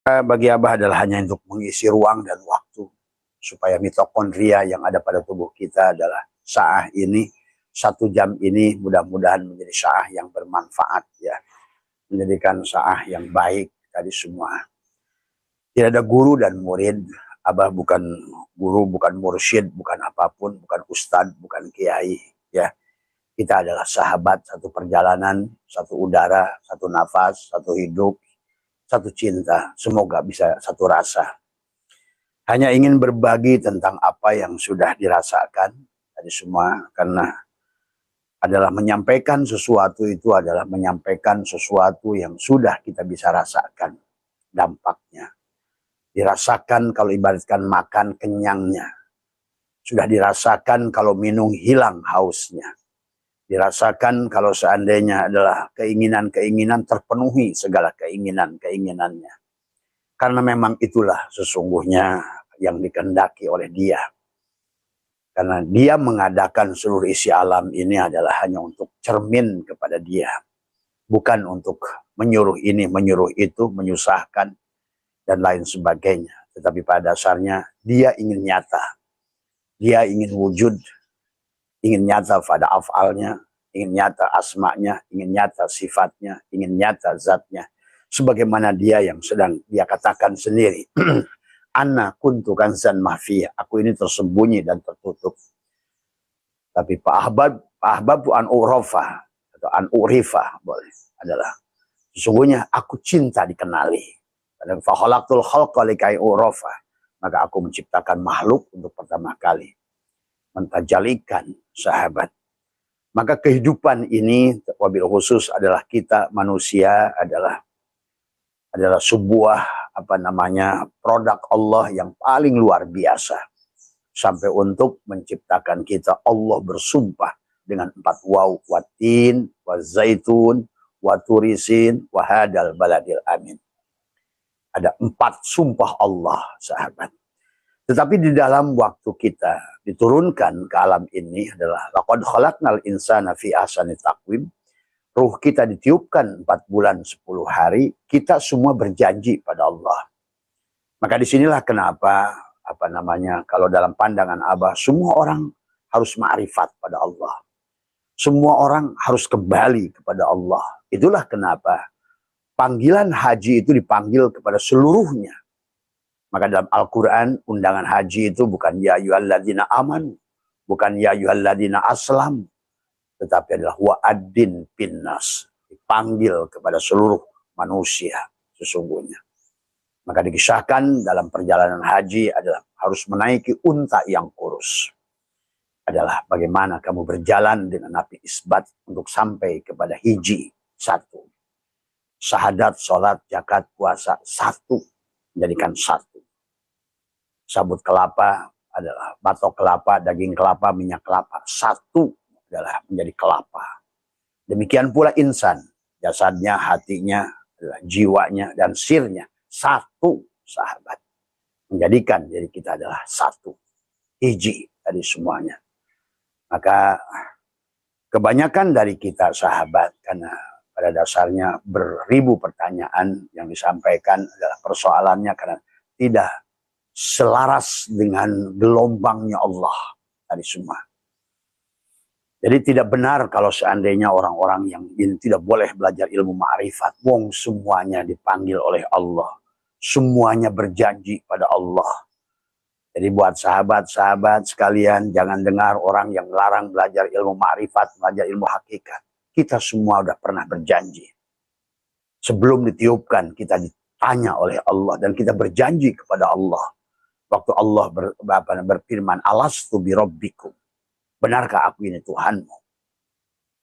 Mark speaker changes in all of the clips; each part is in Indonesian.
Speaker 1: Bagi Abah adalah hanya untuk mengisi ruang dan waktu supaya mitokondria yang ada pada tubuh kita adalah saah ini, 1 jam ini mudah-mudahan menjadi saah yang bermanfaat ya, menjadikan saah yang baik tadi semua. Tidak ada guru dan murid. Abah bukan guru, bukan mursyid, bukan apapun, bukan ustadz, bukan kiai ya. Kita adalah sahabat, satu perjalanan, satu udara, satu nafas, satu hidup, satu cinta. Semoga bisa satu rasa. Hanya ingin berbagi tentang apa yang sudah dirasakan tadi semua, karena adalah menyampaikan sesuatu itu adalah menyampaikan sesuatu yang sudah kita bisa rasakan dampaknya. Dirasakan kalau ibaratkan makan kenyangnya. Sudah dirasakan kalau minum hilang hausnya. Dirasakan kalau seandainya adalah keinginan-keinginan terpenuhi segala keinginan-keinginannya. Karena memang itulah sesungguhnya yang dikehendaki oleh dia. Karena dia mengadakan seluruh isi alam ini adalah hanya untuk cermin kepada dia. Bukan untuk menyuruh ini, menyuruh itu, menyusahkan, dan lain sebagainya. Tetapi pada dasarnya dia ingin nyata. Dia ingin wujud, ingin nyata pada afalnya, ingin nyata asma'nya, ingin nyata sifatnya, ingin nyata zatnya. Sebagaimana dia yang sedang dia katakan sendiri. Ana kuntu kanzan mahfiyah. Aku ini tersembunyi dan tertutup. Tapi Pak Ahbab an urafa atau an urifa boleh adalah sesungguhnya aku cinta dikenali. Dan fa khalaqtul khalqa likai urafa. Maka aku menciptakan makhluk untuk pertama kali mentajalikan sahabat. Maka kehidupan ini wabil khusus adalah kita manusia adalah sebuah produk Allah yang paling luar biasa. Sampai untuk menciptakan kita Allah bersumpah dengan 4 waw, watin, wazaitun, waturisin, wahadal baladil amin. Ada 4 sumpah Allah, sahabat. Tetapi di dalam waktu kita diturunkan ke alam ini adalah laqad khalaqnal insana fi ahsani taqwim. Ruh kita ditiupkan 4 bulan 10 hari, kita semua berjanji pada Allah. Maka disinilah kenapa kalau dalam pandangan Abah semua orang harus ma'rifat pada Allah. Semua orang harus kembali kepada Allah. Itulah kenapa panggilan haji itu dipanggil kepada seluruhnya. Maka dalam Al-Quran undangan haji itu bukan ya ayyuhalladzina amanu, bukan ya ayyuhalladzina aslam, tetapi adalah wa'adin pinnas, dipanggil kepada seluruh manusia sesungguhnya. Maka dikisahkan dalam perjalanan haji adalah harus menaiki unta yang kurus. Adalah bagaimana kamu berjalan dengan api isbat untuk sampai kepada hiji 1. Syahadat, sholat, zakat, puasa 1. Menjadikan 1. Sabut kelapa adalah batok kelapa, daging kelapa, minyak kelapa. 1 adalah menjadi kelapa. Demikian pula insan. Jasadnya, hatinya, adalah jiwanya, dan sirnya. 1 sahabat. Menjadikan diri kita adalah 1. Hiji tadi semuanya. Maka kebanyakan dari kita sahabat, karena pada dasarnya beribu pertanyaan yang disampaikan adalah persoalannya karena tidak selaras dengan gelombangnya Allah tadi semua. Jadi tidak benar kalau seandainya orang-orang yang tidak boleh belajar ilmu ma'rifat. Wong semuanya dipanggil oleh Allah. Semuanya berjanji pada Allah. Jadi buat sahabat-sahabat sekalian, jangan dengar orang yang melarang belajar ilmu ma'rifat, belajar ilmu hakikat. Kita semua udah pernah berjanji. Sebelum ditiupkan, kita ditanya oleh Allah. Dan kita berjanji kepada Allah. Waktu Allah berfirman, alastu birabbikum. Benarkah aku ini Tuhanmu?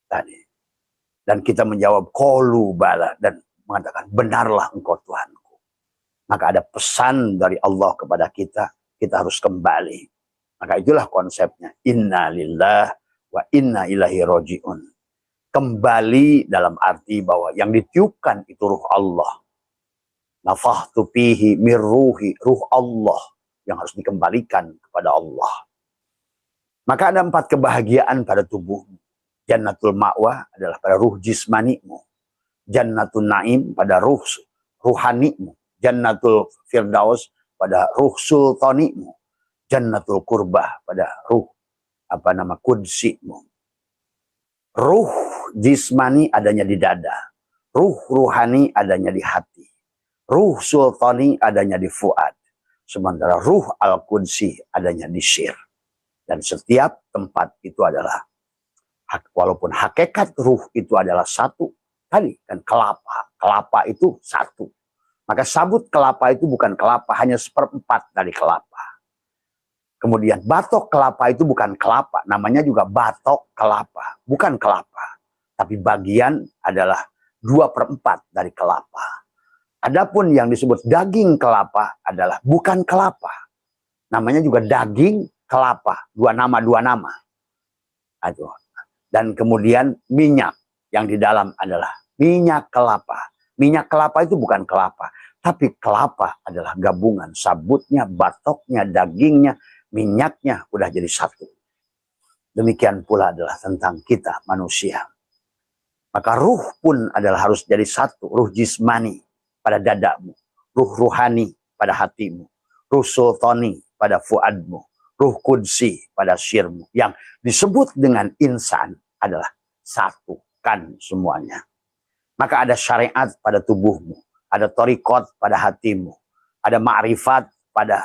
Speaker 1: Tadi. Dan kita menjawab, qalu bala. Dan mengatakan, benarlah engkau Tuhanku. Maka ada pesan dari Allah kepada kita. Kita harus kembali. Maka itulah konsepnya. Inna lillah wa inna ilahi roji'un. Kembali dalam arti bahwa yang ditiupkan itu ruh Allah. Nafahtu fihi mirruhi, ruh Allah. Yang harus dikembalikan kepada Allah. Maka ada 4 kebahagiaan pada tubuhmu. Jannatul ma'wa adalah pada ruh jismanimu. Jannatul na'im pada ruh ruhanimu. Jannatul Firdaus pada ruh sultanimu. Jannatul Qurbah pada ruh kudsimu. Ruh jismani adanya di dada. Ruh ruhani adanya di hati. Ruh sultani adanya di fuad. Sementara ruh al-qudsi adanya di sir. Dan setiap tempat itu adalah, walaupun hakikat ruh itu adalah satu, tadi kan kelapa itu satu. Maka sabut kelapa itu bukan kelapa, hanya seperempat dari kelapa. Kemudian batok kelapa itu bukan kelapa, namanya juga batok kelapa, bukan kelapa. Tapi bagian adalah 2/4 dari kelapa. Adapun yang disebut daging kelapa adalah bukan kelapa. Namanya juga daging kelapa, dua nama. Aduh. Dan kemudian minyak yang di dalam adalah minyak kelapa. Minyak kelapa itu bukan kelapa, tapi kelapa adalah gabungan sabutnya, batoknya, dagingnya, minyaknya udah jadi satu. Demikian pula adalah tentang kita manusia. Maka ruh pun adalah harus jadi satu. Ruh jismani pada dadamu, ruh ruhani pada hatimu, ruh sultani pada fuadmu, ruh kudsi pada sirmu. Yang disebut dengan insan adalah satukan semuanya. Maka ada syariat pada tubuhmu, ada torikot pada hatimu, ada ma'rifat pada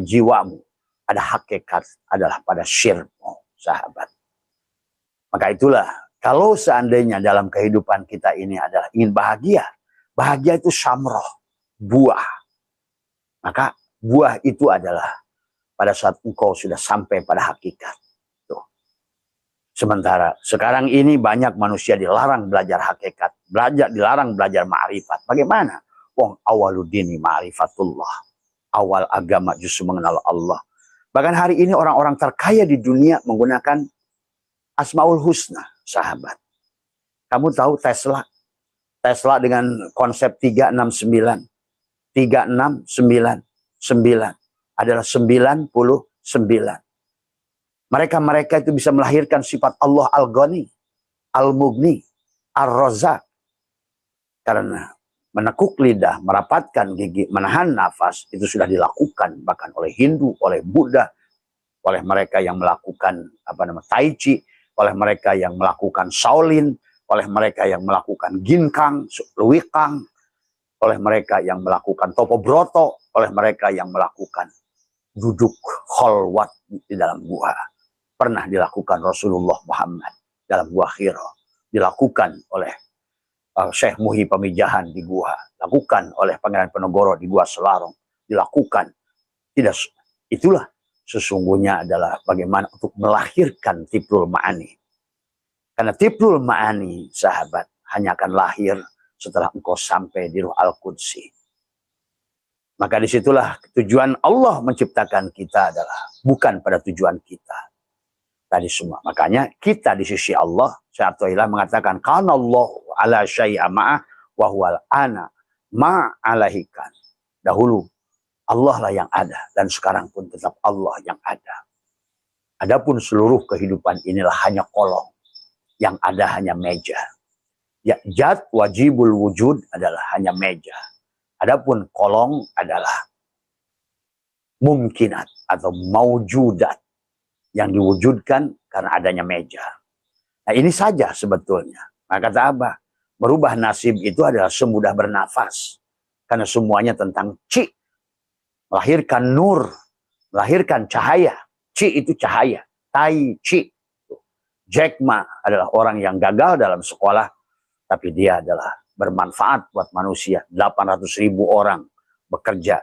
Speaker 1: jiwamu, ada hakikat adalah pada syirmu, sahabat. Maka itulah, kalau seandainya dalam kehidupan kita ini adalah ingin bahagia, bahagia itu samroh, buah. Maka buah itu adalah pada saat engkau sudah sampai pada hakikat. Tuh. Sementara sekarang ini banyak manusia dilarang belajar hakikat, dilarang belajar ma'rifat. Bagaimana? Wong awaludini ma'rifatullah. Awal agama justru mengenal Allah. Bahkan hari ini orang-orang terkaya di dunia menggunakan Asmaul Husna, sahabat. Kamu tahu Tesla? Tesla dengan konsep 369. 3699 adalah 99. Mereka itu bisa melahirkan sifat Allah Al-Ghani, Al-Mughni, Ar-Razzaq. Karena menekuk lidah, merapatkan gigi, menahan nafas, itu sudah dilakukan bahkan oleh Hindu, oleh Buddha, oleh mereka yang melakukan Tai Chi, oleh mereka yang melakukan Shaolin, oleh mereka yang melakukan Ginkang, Luwikang, oleh mereka yang melakukan Topo Broto, oleh mereka yang melakukan duduk kholwat di dalam gua. Pernah dilakukan Rasulullah Muhammad dalam gua Hira, dilakukan oleh Syekh Muhi Pamijahan di gua, dilakukan oleh Pangeran Penogoro di gua Selarong, dilakukan. Tidak, itulah sesungguhnya adalah bagaimana untuk melahirkan tiplul ma'ani. Karena tiplul ma'ani, sahabat, hanya akan lahir setelah engkau sampai di ruh al-qudsi. Maka disitulah tujuan Allah menciptakan kita adalah bukan pada tujuan kita. Tadi semua. Makanya kita di sisi Allah, Syaikhullah mengatakan, kana Allah ala syai'a ma'ah wa huwal ana ma'alahikan. Dahulu Allah lah yang ada dan sekarang pun tetap Allah yang ada. Adapun seluruh kehidupan inilah hanya kolong. Yang ada hanya meja. Ya, jad wajibul wujud adalah hanya meja. Adapun kolong adalah mungkinat atau maujudat yang diwujudkan karena adanya meja. Nah ini saja sebetulnya. Maka kata Abah, merubah nasib itu adalah semudah bernafas. Karena semuanya tentang ci. Melahirkan nur, melahirkan cahaya. Ci itu cahaya. Tai Chi. Jack Ma adalah orang yang gagal dalam sekolah, tapi dia adalah bermanfaat buat manusia. 800.000 orang bekerja